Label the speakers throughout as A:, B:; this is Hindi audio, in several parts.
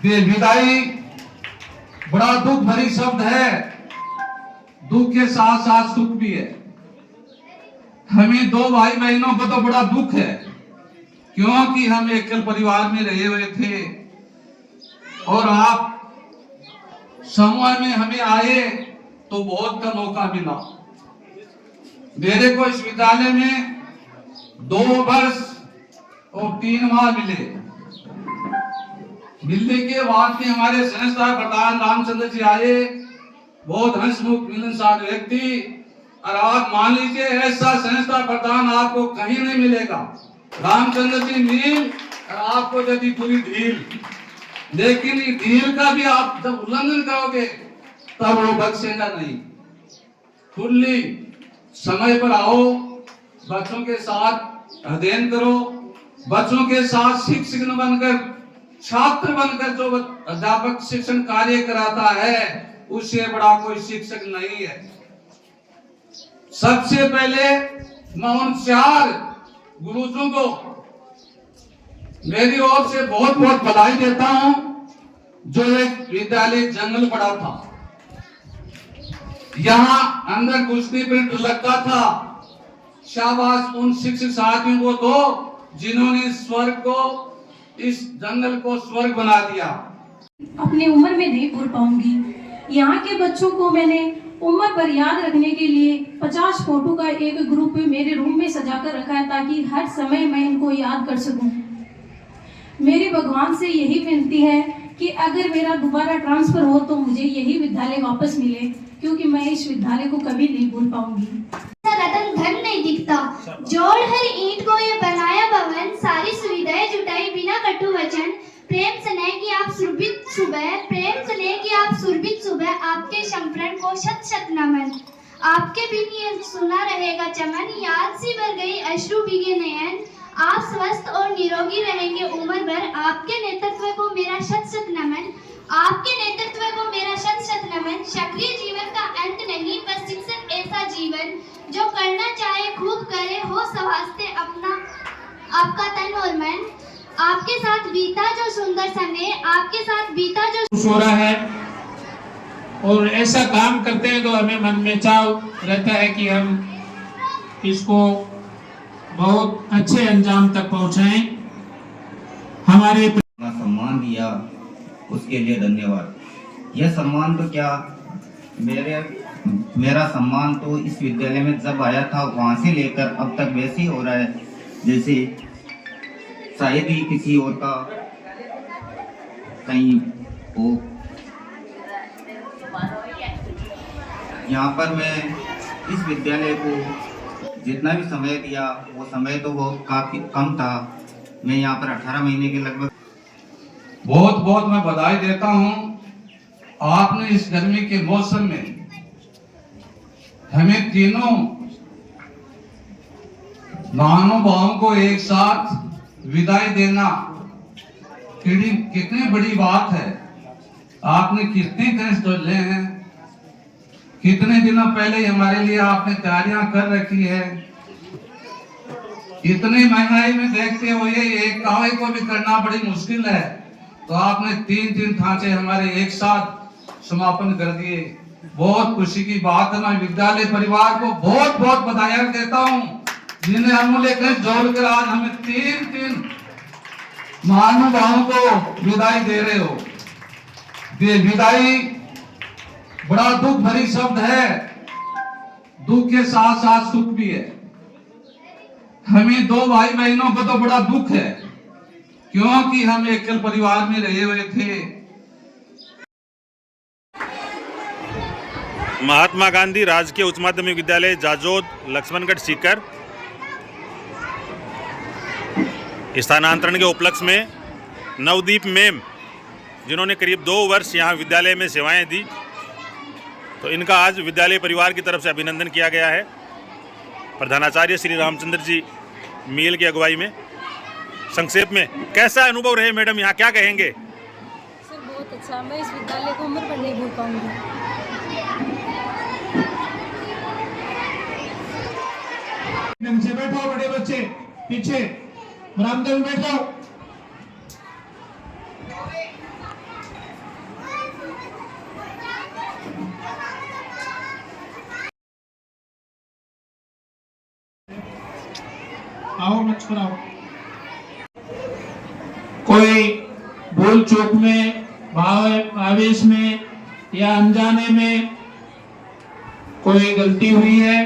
A: विदाई बड़ा दुख भरी शब्द है। दुख के साथ साथ सुख भी है। हमें दो भाई बहनों को तो बड़ा दुख है, क्योंकि हम एकल परिवार में रहे हुए थे और आप समूह में हमें आए तो बहुत का मौका मिला। मेरे को इस विद्यालय में 2 वर्ष और 3 माह मिलने के बाद में हमारे संस्था प्रधान रामचंद्र जी आए, बहुत हंसमुख मिलनसार व्यक्ति। और आप मान लीजिए ऐसा संस्था प्रधान आपको कहीं नहीं मिलेगा। रामचंद्र जी नील और आपको यदि पूरी ढील, लेकिन ढील का भी आप जब उल्लंघन करोगे तब वो बख्शेगा नहीं। खुली समय पर आओ, बच्चों के साथ अध्ययन करो, बच्चों के साथ शिक्षक बनकर, छात्र बनकर जो अध्यापक शिक्षण कार्य कराता है उससे बड़ा कोई शिक्षक नहीं है। सबसे पहले मैं उन 4 गुरुजों को मेरी ओर से बहुत बहुत बधाई देता हूं, जो एक विद्यालय जंगल पड़ा था, यहां अंदर कुश्ती प्रिंट लगता था। शाबाश उन शिक्षक साथियों को दो जिन्होंने स्वर्ग को, इस जंगल को स्वर्ग बना दिया।
B: अपनी उम्र में नहीं भूल पाऊंगी। यहाँ के बच्चों को मैंने उम्र पर याद रखने के लिए 50 फोटो का एक ग्रुप मेरे रूम में सजा कर रखा है, ताकि हर समय मैं इनको याद कर सकूं। मेरी भगवान से यही विनती है कि अगर मेरा दोबारा ट्रांसफर हो तो मुझे यही विद्यालय वापस मिले, क्योंकि मैं इस विद्यालय को कभी नहीं भूल पाऊंगी।
C: रतन धन नहीं दिखता, जोड़ हर ईंट को ये बनाया भवन, सारी सुविधाएं जुटाई बिना कटु वचन। प्रेम स्नेह की आप सुरभित सुबह, प्रेम स्नेह की आप सुरभित सुबह, आपके संप्रण को शत शत नमन। आपके बिन ये सुना रहेगा चमन, याद सी भर गई अश्रु भीगे नयन। आप स्वस्थ और निरोगी रहेंगे उम्र भर, आपके नेतृत्व को मेरा शत शत नमन। आपके नेतृत्व को मेरा शत शत नमन। सक्रिय जीवन का अंत नहीं, बस शिक्षक ऐसा जीवन जो करना चाहे खूब करे, हो स्वास्थ्य अपना आपका तन और मन। आपके साथ बीता जो सुंदर समय, आपके साथ बीता जो
D: खुश हो रहा है और ऐसा काम करते हैं तो हमें मन में चाव रहता है कि हम इसको बहुत अच्छे अंजाम तक पहुंचाएं। हमारे
E: सम्मान दिया उसके लिए धन्यवाद। यह सम्मान तो क्या, मेरा सम्मान तो इस विद्यालय में जब आया था वहां से लेकर अब तक वैसे ही हो रहा है जैसे शायद ही किसी और का कहीं हो। यहाँ पर मैं इस विद्यालय को जितना भी समय दिया वो समय तो वो काफी कम था। मैं यहाँ पर 18 महीने के लगभग
A: बहुत बहुत मैं बधाई देता हूँ। आपने इस गर्मी के मौसम में हमें तीनों महानुभावों को एक साथ विदाई देना कितनी बड़ी बात है। आपने कितने कष्ट झेले हैं, कितने दिनों पहले हमारे लिए आपने तैयारियां कर रखी है। इतनी महंगाई में देखते हुए एक कार्य को भी करना बड़ी मुश्किल है, तो आपने 3 ढांचे हमारे एक साथ समापन कर दिए। बहुत खुशी की बात है। मैं विद्यालय परिवार को बहुत बहुत बधाई देता हूँ, जिन्हें अमूल्य कष्ट जोड़कर आज हमें 3 महानुभावों को विदाई दे रहे हो। विदाई बड़ा दुख भरी शब्द है। दुख के साथ साथ सुख भी है। हमें 2 भाई बहनों को तो बड़ा दुख है, क्योंकि हम एकल परिवार में रहे हुए थे।
F: महात्मा गांधी राजकीय उच्च माध्यमिक विद्यालय जाजोद लक्ष्मणगढ़ सीकर स्थानांतरण के उपलक्ष्य में नवदीप मैम, जिन्होंने करीब 2 वर्ष यहाँ विद्यालय में सेवाएं दी, तो इनका आज विद्यालय परिवार की तरफ से अभिनंदन किया गया है। प्रधानाचार्य श्री रामचंद्र जी मील की अगुवाई में। संक्षेप में कैसा अनुभव रहे मैडम, यहाँ क्या कहेंगे?
B: सर बहुत अच्छा, मैं इस विद्यालय को उम्र पर नहीं भूल पाऊंगी।
D: नीचे बैठो बड़े बच्चे, पीछे बरामदे में बैठ जाओ। आओ मंच पर आओ। कोई बोल चूक में, भाव आवेश में या अनजाने में कोई गलती हुई है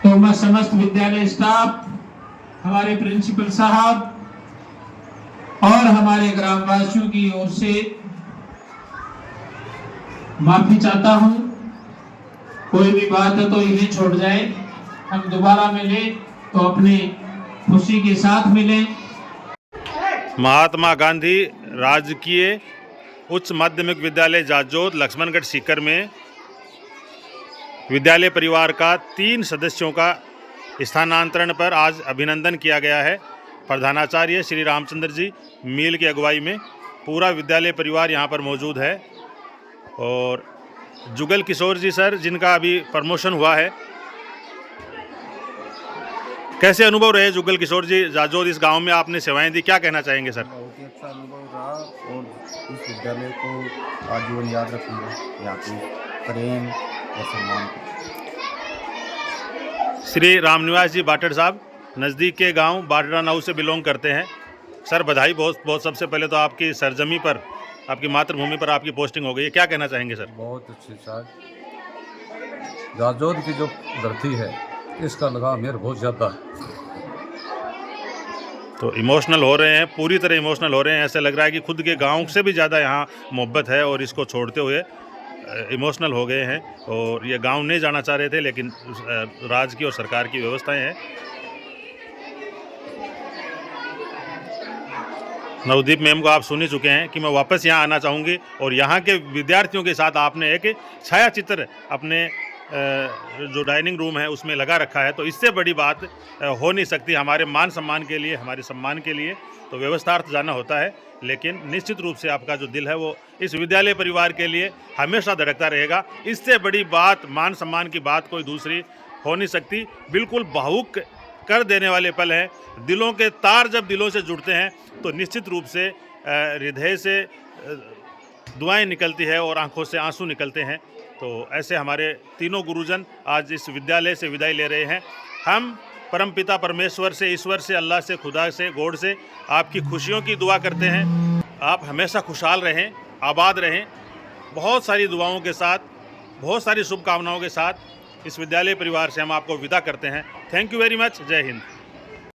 D: तो मैं समस्त विद्यालय स्टाफ, हमारे प्रिंसिपल साहब और हमारे ग्रामवासियों की ओर से माफी चाहता हूं। कोई भी बात है तो इन्हें छोड़ जाए, हम दोबारा मिले तो अपनी खुशी के साथ मिलें।
F: महात्मा गांधी राजकीय उच्च माध्यमिक विद्यालय जाजोद लक्ष्मणगढ़ सीकर में विद्यालय परिवार का 3 सदस्यों का स्थानांतरण पर आज अभिनंदन किया गया है। प्रधानाचार्य श्री रामचंद्र जी मील की अगुवाई में पूरा विद्यालय परिवार यहाँ पर मौजूद है और जुगल किशोर जी सर, जिनका अभी प्रमोशन हुआ है, कैसे अनुभव रहे जुगल किशोर जी? जाजोद इस गांव में आपने सेवाएं दी, क्या कहना चाहेंगे सर?
G: बहुत ही अच्छा अनुभव रहा और इस विद्यालय को आजीवन याद रखूंगा। यहाँ पे प्रेम और सम्मान।
F: श्री रामनिवास जी बाटड़ साहब नज़दीक के गांव बाटड़ा नाऊ से बिलोंग करते हैं। सर बधाई बहुत बहुत। सबसे पहले तो आपकी सरजमी पर, आपकी मातृभूमि पर आपकी पोस्टिंग हो गई है, क्या कहना चाहेंगे सर?
H: बहुत अच्छी साहब, जाजोद की जो धरती है इसका लगाव मेरे बहुत ज़्यादा।
F: तो इमोशनल हो रहे हैं, पूरी तरह इमोशनल हो रहे हैं। ऐसा लग रहा है कि खुद के गांव से भी ज़्यादा यहाँ मोहब्बत है और इसको छोड़ते हुए इमोशनल हो गए हैं। और ये गांव नहीं जाना चाह रहे थे, लेकिन राज्य की और सरकार की व्यवस्थाएं हैं। नवदीप मैम को आप सुन ही चुके हैं कि मैं वापस यहाँ आना चाहूँगी और यहाँ के विद्यार्थियों के साथ आपने एक छाया चित्र अपने जो डाइनिंग रूम है उसमें लगा रखा है, तो इससे बड़ी बात हो नहीं सकती हमारे मान सम्मान के लिए, हमारे सम्मान के लिए। तो व्यवस्थार्थ जाना होता है, लेकिन निश्चित रूप से आपका जो दिल है वो इस विद्यालय परिवार के लिए हमेशा धड़कता रहेगा। इससे बड़ी बात, मान सम्मान की बात कोई दूसरी हो नहीं सकती। बिल्कुल भावुक कर देने वाले पल हैं। दिलों के तार जब दिलों से जुड़ते हैं तो निश्चित रूप से हृदय से दुआएं निकलती है और आंखों से आंसू निकलते हैं। तो ऐसे हमारे तीनों गुरुजन आज इस विद्यालय से विदाई ले रहे हैं। हम परमपिता परमेश्वर से, ईश्वर से, अल्लाह से, खुदा से, गॉड से आपकी खुशियों की दुआ करते हैं। आप हमेशा खुशहाल रहें, आबाद रहें। बहुत सारी दुआओं के साथ, बहुत सारी शुभकामनाओं के साथ इस विद्यालय परिवार से हम आपको विदा करते हैं। Thank you very much. जय हिंद।